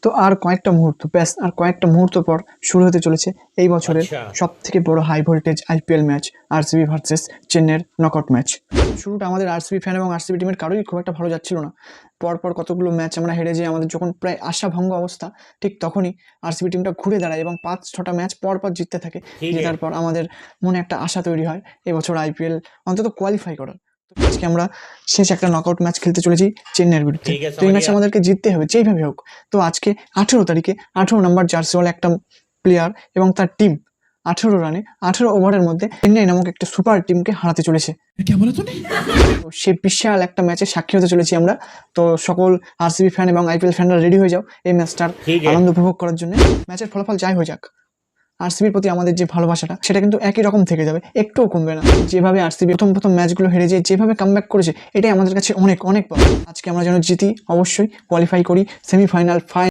তো আর কয়েকটা মুহূর্ত, ব্যাস আর কয়েকটা মুহূর্ত পর শুরু হতে চলেছে এই বছরের সবথেকে বড় high voltage IPL match, RCB versus চেন্নাইয়ের নকআউট ম্যাচ। শুরুটা আমাদের আরসিবি ফ্যান এবং আরসিবি টিমের কারোই খুব একটা ভালো যাচ্ছিল না। পরপর কতগুলো ম্যাচ আমরা হেরে যাই, আমাদের যখন প্রায় আশাভঙ্গ অবস্থা, ঠিক তখনই আরসিবি টিমটা ঘুরে দাঁড়ায় এবং 5-6টা ম্যাচ পরপর জিততে থাকে। জেতার পর আমাদের মনে একটা আশা তৈরি হয় এবছর আইপিএল অন্তত কোয়ালিফাই করার। আজকে আমরা শেষ একটা নকআউট ম্যাচ খেলতে চলেছি চেন্নাইয়ের বিরুদ্ধে। তো এই ম্যাচে আমাদেরকে জিততে হবে যেইভাবে হোক। তো আজকে 18 তারিখে 18 নম্বর জার্সিওয়ালা একটা প্লেয়ার এবং তার টিম 18 রানে 18 ওভারের মধ্যে চেন্নাই নামক একটা সুপার টিমকে হারাতে চলেছে। সে বিশাল একটা ম্যাচে সাক্ষী হতে চলেছি আমরা। তো সকল আরসিবি ফ্যান এবং আইপিএল ফ্যানরা রেডি হয়ে যাও এই ম্যাচটার আনন্দ উপভোগ করার জন্য। ম্যাচের ফলাফল যাই হয়ে যাক, আরসিবির প্রতি আমাদের যে ভালোবাসাটা সেটা কিন্তু একই রকম থেকে যাবে, একটুও কমবে না। যেভাবে আরসিবি প্রথম ম্যাচগুলো হেরে যায়, যেভাবে কামব্যাক করেছে, এটাই আমাদের কাছে অনেক অনেক বড়। আজকে আমরা যেন জিতি, অবশ্যই কোয়ালিফাই করি সেমিফাইনাল, ফাইনাল।